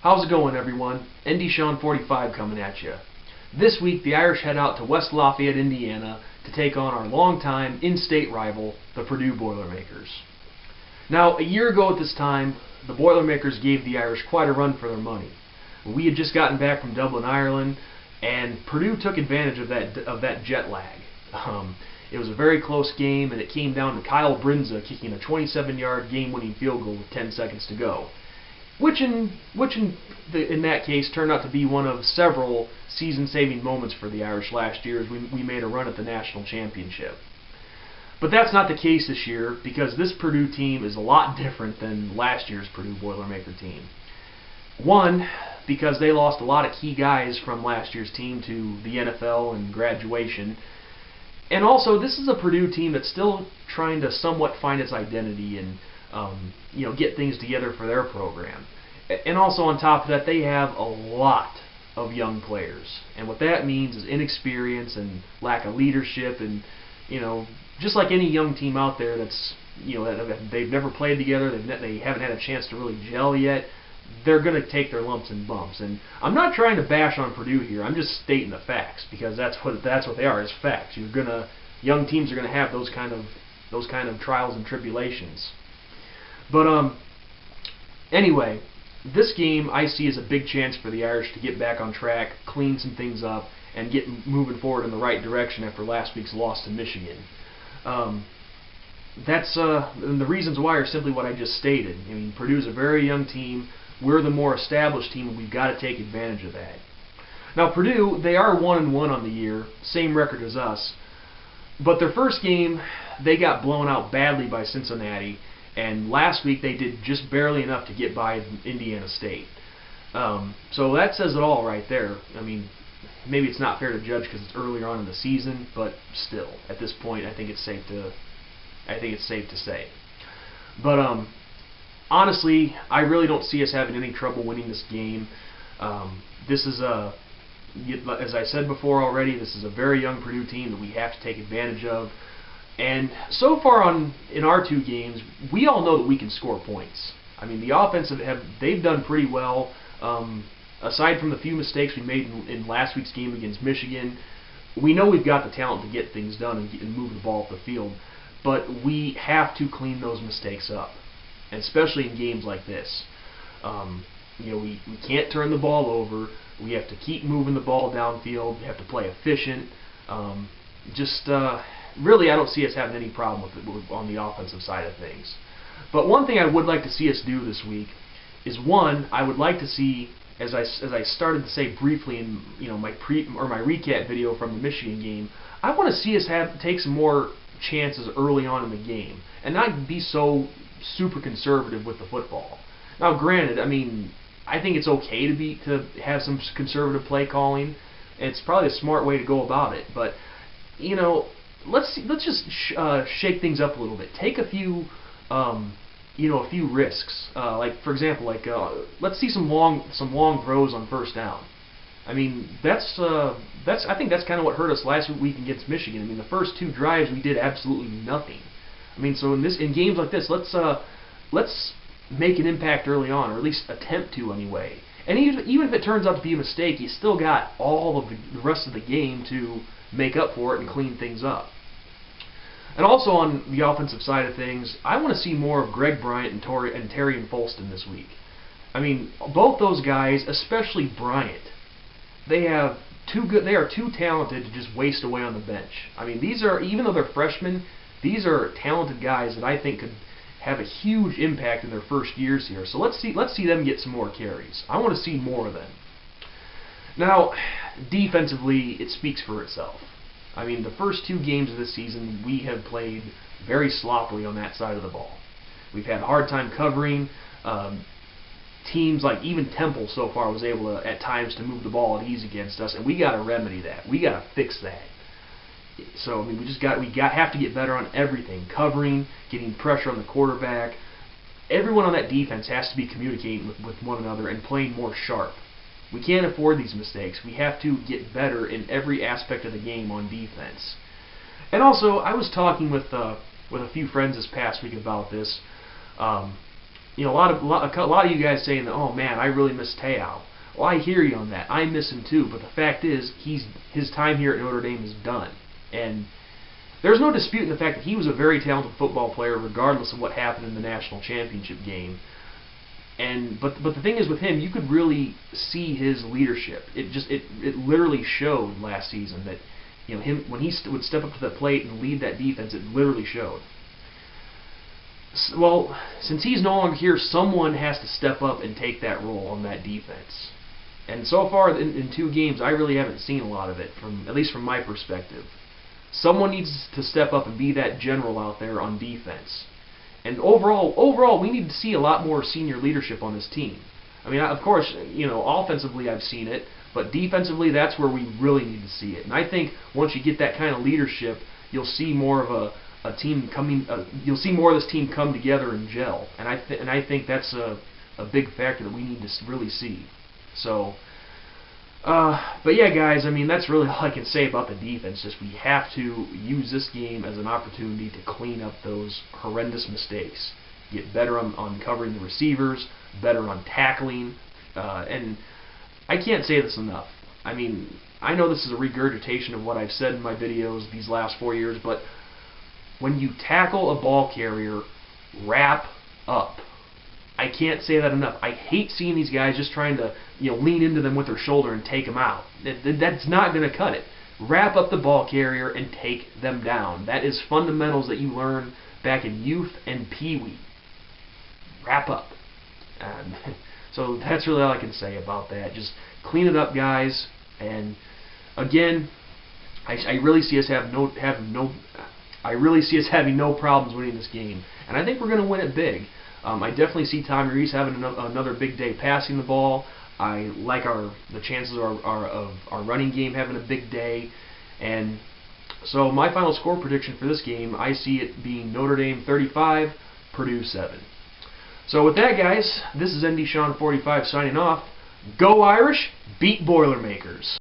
How's it going, everyone? NDSean45 coming at you. This week, the Irish head out to West Lafayette, Indiana to take on our longtime in-state rival, the Purdue Boilermakers. Now, a year ago at this time, the Boilermakers gave the Irish quite a run for their money. We had just gotten back from Dublin, Ireland, and Purdue took advantage of that jet lag. It was a very close game, and it came down to Kyle Brinza kicking a 27-yard game-winning field goal with 10 seconds to go. Which in that case turned out to be one of several season-saving moments for the Irish last year as we made a run at the national championship. But that's not the case this year, because this Purdue team is a lot different than last year's Purdue Boilermaker team. One, because they lost a lot of key guys from last year's team to the NFL and graduation. And also, this is a Purdue team that's still trying to somewhat find its identity and get things together for their program. And also on top of that, they have a lot of young players. And what that means is inexperience and lack of leadership and, just like any young team out there that's, they've never played together, they haven't had a chance to really gel yet, they're going to take their lumps and bumps. And I'm not trying to bash on Purdue here. I'm just stating the facts, because that's what they are, is facts. Young teams are going to have those kind of trials and tribulations. But anyway, this game I see as a big chance for the Irish to get back on track, clean some things up, and get moving forward in the right direction after last week's loss to Michigan. And the reasons why are simply what I just stated. I mean, Purdue's a very young team. We're the more established team, and we've got to take advantage of that. Now, Purdue, they are 1-1 on the year, same record as us. But their first game, they got blown out badly by Cincinnati. And last week they did just barely enough to get by Indiana State. So that says it all right there. I mean, maybe it's not fair to judge because it's earlier on in the season, but still, at this point, I think it's safe to say. But honestly, I really don't see us having any trouble winning this game. This is as I said before already, this is a very young Purdue team that we have to take advantage of. And so far in our two games, we all know that we can score points. I mean, the offensive they've done pretty well. Aside from the few mistakes we made in last week's game against Michigan, we know we've got the talent to get things done and move the ball up the field. But we have to clean those mistakes up, and especially in games like this. We can't turn the ball over. We have to keep moving the ball downfield. We have to play efficient. Really, I don't see us having any problem with it on the offensive side of things. But one thing I would like to see us do this week is, one, I would like to see, as I started to say briefly in my recap video from the Michigan game, I want to see us take some more chances early on in the game and not be so super conservative with the football. Now, granted, I mean, I think it's okay to have some conservative play calling. It's probably a smart way to go about it, but let's just shake things up a little bit. Take a few risks. Like, for example, let's see some long throws on first down. I mean, I think that's kind of what hurt us last week against Michigan. I mean, the first two drives we did absolutely nothing. I mean, so in games like this, let's make an impact early on, or at least attempt to anyway. And even if it turns out to be a mistake, you still got all of the rest of the game to make up for it and clean things up. And also on the offensive side of things, I want to see more of Greg Bryant and Terry Folston this week. I mean, both those guys, especially Bryant, they are too talented to just waste away on the bench. I mean, even though they're freshmen, these are talented guys that I think could have a huge impact in their first years here. So let's see them get some more carries. I want to see more of them. Now, defensively, it speaks for itself. I mean, the first two games of this season, we have played very sloppily on that side of the ball. We've had a hard time covering. Teams like even Temple so far was able to, at times, to move the ball at ease against us, and we got to remedy that. We got to fix that. So I mean, we have to get better on everything: covering, getting pressure on the quarterback. Everyone on that defense has to be communicating with one another and playing more sharp. We can't afford these mistakes. We have to get better in every aspect of the game on defense. And also, I was talking with a few friends this past week about this. you know, a lot of you guys saying that, oh man, I really miss Te'o. Well, I hear you on that. I miss him too. But the fact is, his time here at Notre Dame is done, and there's no disputing the fact that he was a very talented football player, regardless of what happened in the national championship game. But the thing is with him, you could really see his leadership. It literally showed last season that, you know, him when he would step up to the plate and lead that defense, it literally showed. Well, since he's no longer here, someone has to step up and take that role on that defense. And so far in 2 games, I really haven't seen a lot of it, at least from my perspective. Someone needs to step up and be that general out there on defense. And overall, we need to see a lot more senior leadership on this team. I mean, of course, you know, offensively I've seen it, but defensively, that's where we really need to see it. And I think once you get that kind of leadership, you'll see more of a team coming. You'll see more of this team come together and gel. And I think that's a big factor that we need to really see. So, but yeah, guys, I mean, that's really all I can say about the defense. Just we have to use this game as an opportunity to clean up those horrendous mistakes. Get better on covering the receivers, better on tackling, and I can't say this enough. I mean, I know this is a regurgitation of what I've said in my videos these last 4 years, but when you tackle a ball carrier, wrap up. I can't say that enough. I hate seeing these guys just trying to, you know, lean into them with their shoulder and take them out. That's not going to cut it. Wrap up the ball carrier and take them down. That is fundamentals that you learn back in youth and peewee. Wrap up. So that's really all I can say about that. Just clean it up, guys. And again, I really see us having no problems winning this game. And I think we're going to win it big. I definitely see Tommy Rees having another big day passing the ball. I like the chances of our running game having a big day. And so my final score prediction for this game, I see it being Notre Dame 35, Purdue 7. So with that, guys, this is ND Sean 45 signing off. Go Irish, beat Boilermakers.